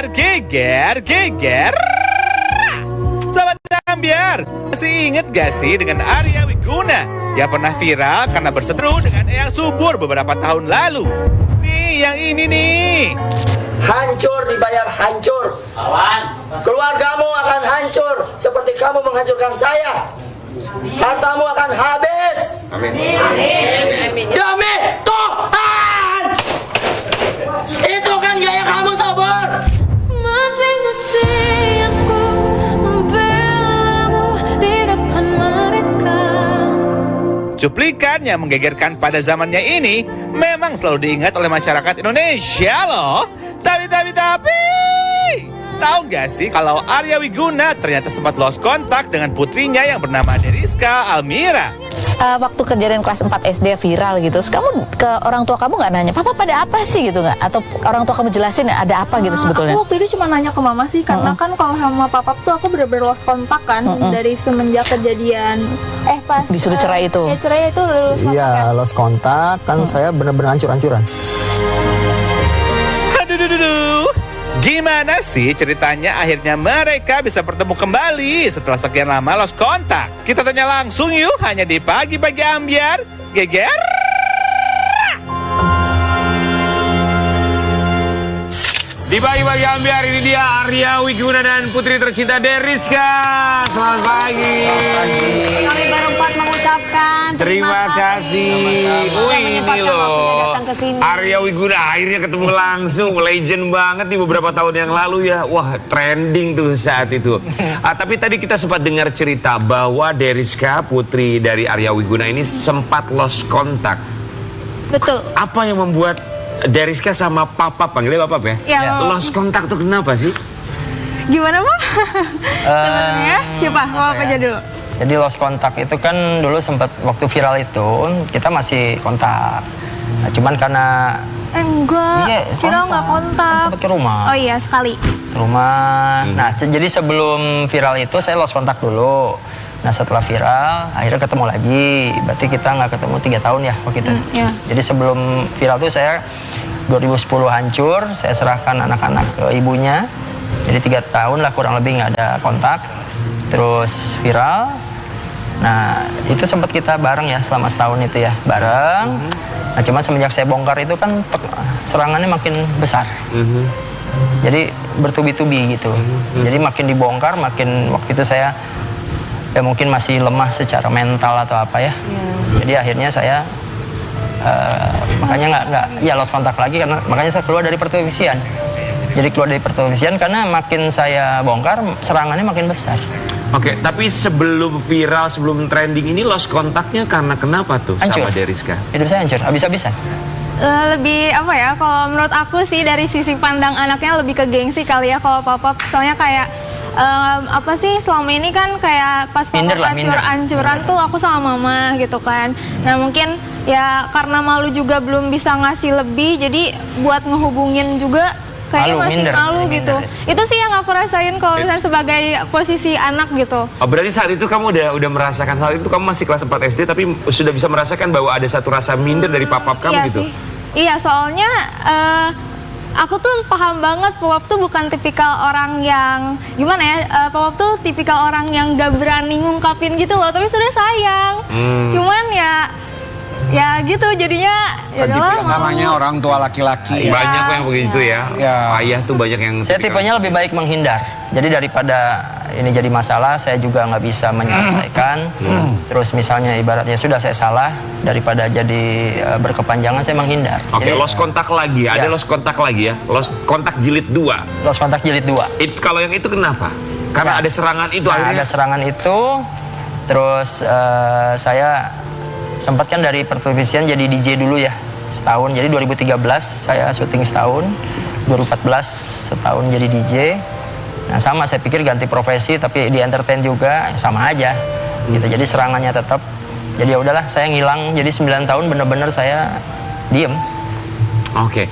geger. Sobat Ambyar, masih inget gak sih dengan Arya Wiguna yang pernah viral karena berseteru dengan Eyang Subur beberapa tahun lalu? Nih, yang ini nih. Hancur dibayar hancur. Keluargamu akan hancur seperti kamu menghancurkan saya. Hartamu akan habis. Amin. Demi Tuhan. Itu kan gaya kamu, Subur. Mati-mati aku membelamu di depan mereka. Cuplikan yang menggegerkan pada zamannya ini memang selalu diingat oleh masyarakat Indonesia loh. Tapi, tahu nggak sih kalau Arya Wiguna ternyata sempat lost kontak dengan putrinya yang bernama Deriska Almira? Waktu kejadian kelas 4 SD viral gitu, terus kamu ke orang tua kamu nggak nanya, papa pada apa sih gitu nggak? Atau orang tua kamu jelasin ada apa gitu sebetulnya? Aku waktu itu cuma nanya ke mama sih, karena kan kalau sama papa tuh aku bener-bener lost kontak kan dari semenjak kejadian pas disuruh cerai itu. Ya cerai itu lost kontak. Iya, lost kontak kan saya bener-bener hancur-hancuran. Aduh. Gimana sih ceritanya akhirnya mereka bisa bertemu kembali setelah sekian lama lost kontak? Kita tanya langsung yuk, hanya di Pagi-Pagi Ambyar. Geger. Di Pagi-Pagi Ambyar ini dia Arya Wiguna dan putri tercinta Deriska. Selamat pagi. Kami berempat mengucapkan Terima kasih. Wih, ini loh. Arya Wiguna akhirnya ketemu langsung. Legend banget nih beberapa tahun yang lalu ya. Wah, trending tuh saat itu. Tapi tadi kita sempat dengar cerita bahwa Deriska, putri dari Arya Wiguna ini sempat lost kontak. Betul. Apa yang membuat Deriska sama Papa, panggilnya Papa ya? Ya. Lost kontak tuh kenapa sih? Gimana, Pak? Sebenarnya siapa? Mau apa aja dulu? Jadi lost kontak itu kan dulu sempat waktu viral itu kita masih kontak. Nah, cuman karena Enggak, viral nggak kontak. sempat ke rumah. Oh iya, sekali. Rumah. Nah, jadi sebelum viral itu saya lost kontak dulu. Nah, setelah viral akhirnya ketemu lagi. Berarti kita nggak ketemu 3 tahun ya waktu itu. Iya. Jadi sebelum viral tuh saya 2010 hancur, saya serahkan anak-anak ke ibunya. Jadi 3 tahun lah kurang lebih nggak ada kontak. Terus viral. Nah, itu sempat kita bareng ya selama setahun itu ya, bareng. Nah, cuma semenjak saya bongkar itu kan serangannya makin besar. Jadi bertubi-tubi gitu. Jadi makin dibongkar, makin waktu itu saya ya mungkin masih lemah secara mental atau apa ya. Jadi akhirnya saya makanya nggak ya lost kontak lagi, karena makanya saya keluar dari pertelevisian. Jadi keluar dari pertelevisian karena makin saya bongkar serangannya makin besar. Oke, tapi sebelum viral, sebelum trending ini lost kontaknya karena kenapa tuh Hancur. sama Deriska? Hidup saya hancur, habis-habisan. Lebih apa ya, kalau menurut aku sih dari sisi pandang anaknya lebih ke gengsi kali ya kalau papa. Soalnya kayak apa sih selama ini kan kayak pas papa Minder lah, minder. hancur-hancuran tuh aku sama mama gitu kan. Nah mungkin ya karena malu juga belum bisa ngasih lebih, jadi buat ngehubungin juga kayaknya Malu, masih minder. malu gitu. Itu sih yang aku rasain kalau misalnya sebagai posisi anak gitu. Oh, berarti saat itu kamu udah merasakan hal itu, kamu masih kelas 4 SD tapi sudah bisa merasakan bahwa ada satu rasa minder dari papa kamu Iya gitu? sih. Iya, soalnya aku tuh paham banget Papa tuh bukan tipikal orang yang gimana ya, Papa tuh tipikal orang yang gak berani ngungkapin gitu loh, tapi sudah sayang. Cuman ya gitu jadinya ya udahlah, Namanya orang tua laki-laki. Banyak yang begitu ya. Ayah tuh banyak yang Saya tipenya lebih baik menghindar. Jadi daripada ini jadi masalah, saya juga nggak bisa menyelesaikan. Terus misalnya ibaratnya sudah saya salah, daripada jadi berkepanjangan saya menghindar. Oke, Jadi, lost kontak lagi. Ada Ya. lost kontak lagi ya. Lost kontak jilid 2. lost kontak jilid 2. Kalau yang itu kenapa? Karena Ya. ada serangan itu Nah, akhirnya. ada serangan itu, terus saya sempat kan dari pertelevisian jadi DJ dulu ya, setahun. Jadi 2013 saya syuting setahun, 2014 setahun jadi DJ. Nah sama, saya pikir ganti profesi tapi di entertain juga sama aja gitu. Jadi serangannya tetap. Jadi ya udahlah, saya ngilang. Jadi 9 tahun bener-bener saya diem. Oke,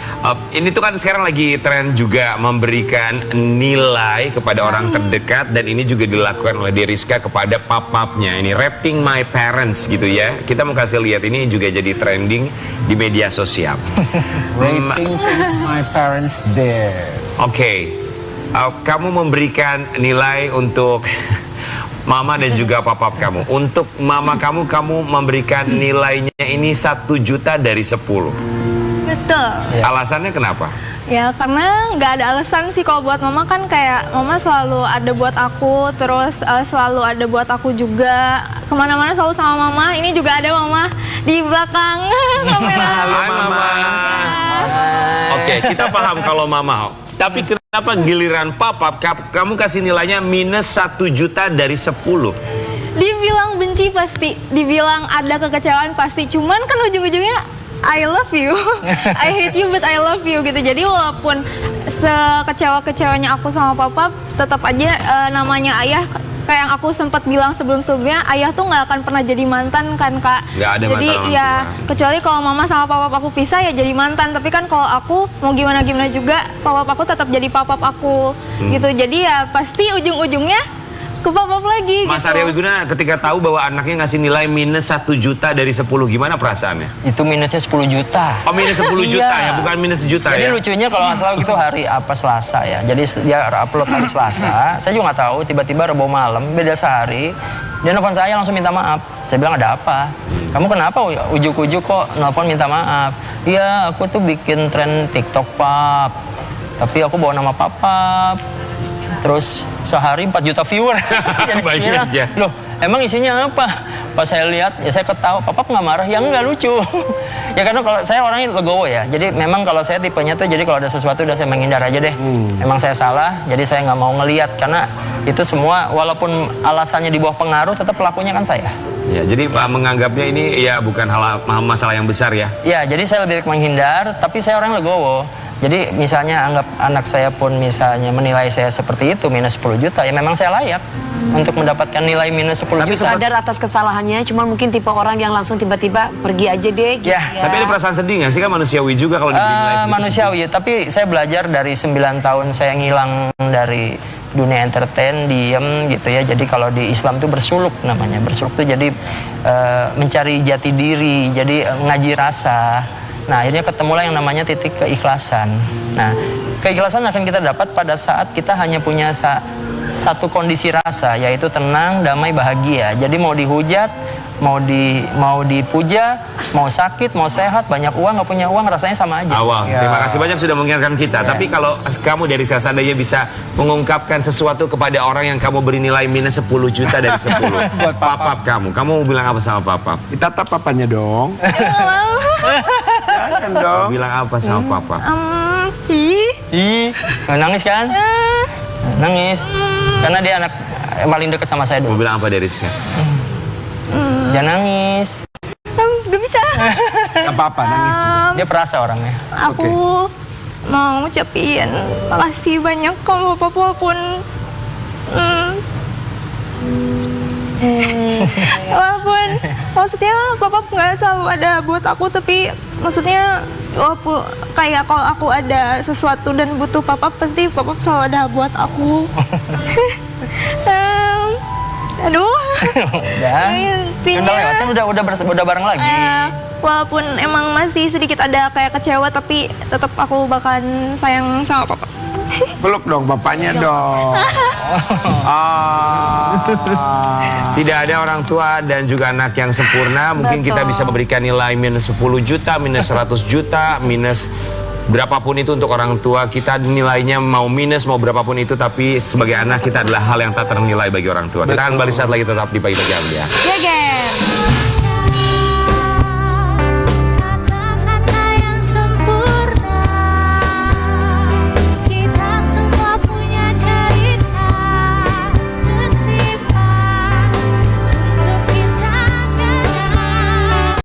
ini tuh kan sekarang lagi tren juga memberikan nilai kepada orang terdekat, dan ini juga dilakukan oleh Deriska kepada papapnya. Ini Rating My Parents gitu ya. Kita mau kasih lihat, ini juga jadi trending di media sosial. Rating My Parents There. Oke, kamu memberikan nilai untuk mama dan juga papa kamu. Untuk mama kamu memberikan nilainya ini 1 juta dari 10. Betul. Alasannya kenapa? Ya karena nggak ada alasan sih kalau buat mama, kan kayak mama selalu ada buat aku, terus selalu ada buat aku juga, kemana-mana selalu sama mama. Ini juga ada mama di belakang kamera. Hai mama. Oke, kita paham kalau mama. Tapi kenapa giliran papa kamu kasih nilainya minus 1 juta dari 10? Dibilang benci pasti, dibilang ada kekecewaan pasti, cuman kan ujung-ujungnya I love you, I hate you but I love you gitu. Jadi walaupun sekecewa-kecewanya aku sama papa, tetap aja namanya ayah. Kayak yang aku sempat bilang sebelum-sebelumnya, ayah tuh nggak akan pernah jadi mantan kan kak. Nggak ada jadi mantan ya orang kecuali kalau mama sama papa aku pisah ya jadi mantan. Tapi kan kalau aku mau gimana-gimana juga, papa aku tetap jadi papa aku gitu. Jadi ya pasti ujung-ujungnya ke papa lagi. Mas gitu. Arya Wiguna ketika tahu bahwa anaknya ngasih nilai minus 1 juta dari 10, gimana perasaannya? Itu minusnya 10 juta. Oh minus 10 juta Iya. ya, bukan minus sejuta Jadi ya? lucunya kalau nggak salah itu hari apa Selasa ya. Jadi dia upload hari Selasa. Saya juga nggak tahu. Tiba-tiba Rabu malam, beda sehari. Dia nelfon saya langsung minta maaf. Saya bilang ada apa? Kamu kenapa ujuk-ujuk kok nelfon minta maaf? Iya, aku tuh bikin tren TikTok pap. Tapi aku bawa nama papa. Terus sehari 4 juta viewer. Jadi Banyak kira, aja. loh emang isinya apa? Pas saya lihat ya saya ketawa, papa nggak marah, yang nggak lucu. Ya karena kalau saya orangnya legowo ya, jadi memang kalau saya tipenya tuh jadi kalau ada sesuatu udah saya menghindar aja deh. Emang saya salah, jadi saya nggak mau ngelihat karena itu semua walaupun alasannya di bawah pengaruh tetap pelakunya kan saya. Ya, jadi menganggapnya ini ya bukan masalah yang besar ya? Ya jadi saya lebih baik menghindar, tapi saya orang legowo. Jadi misalnya anggap anak saya pun misalnya menilai saya seperti itu minus 10 juta, ya memang saya layak untuk mendapatkan nilai minus 10 Tapi juta. Sadar atas kesalahannya, cuma mungkin tipe orang yang langsung tiba-tiba pergi aja deh gitu Ya, Tapi ada perasaan sedih nggak sih, kan manusiawi juga kalau diberi nilai segitu? manusiawi, tapi saya belajar dari 9 tahun saya ngilang dari dunia entertain, diem gitu ya. Jadi kalau di Islam tuh bersuluk namanya. Bersuluk tuh jadi mencari jati diri, jadi ngaji rasa. Nah akhirnya ketemulah yang namanya titik keikhlasan. Nah keikhlasan akan kita dapat pada saat kita hanya punya satu kondisi rasa, yaitu tenang, damai, bahagia. Jadi mau dihujat, mau dipuja, mau sakit, mau sehat, banyak uang, nggak punya uang, rasanya sama aja. Awal, terima kasih banyak sudah mengingatkan kita. Tapi kalau kamu dari seandainya bisa mengungkapkan sesuatu kepada orang yang kamu beri nilai minus 10 juta dari 10 Buat papap kamu mau bilang apa sama papap? Ditatap papanya dong. Jangan dong. Bilang apa sama papap? Ih, nangis kan? Nangis. Karena dia anak paling dekat sama saya Mau dulu. bilang apa dari Rizka? Jangan nangis. Gak bisa. Gak apa-apa, nangis juga. Dia perasa orangnya. Aku mau ucapin makasih banyak kamu papa, walaupun walaupun maksudnya papa nggak selalu ada buat aku, tapi maksudnya walaupun kayak kalau aku ada sesuatu dan butuh papa, pasti papa selalu ada buat aku. Aduh. Udah. Intinya, Udah lewat kan udah bareng lagi. walaupun emang masih sedikit ada kayak kecewa, tapi tetap aku bakalan sayang sama papa. Peluk dong bapaknya dong. Tidak ada orang tua dan juga anak yang sempurna. Mungkin kita bisa memberikan nilai minus 10 juta, minus 100 juta, minus berapapun itu untuk orang tua kita, nilainya mau minus mau berapapun itu, tapi sebagai anak kita adalah hal yang tak ternilai bagi orang tua. Kita akan balik saat lagi, tetap di Pagi Pagi Ambiar. Ya guys.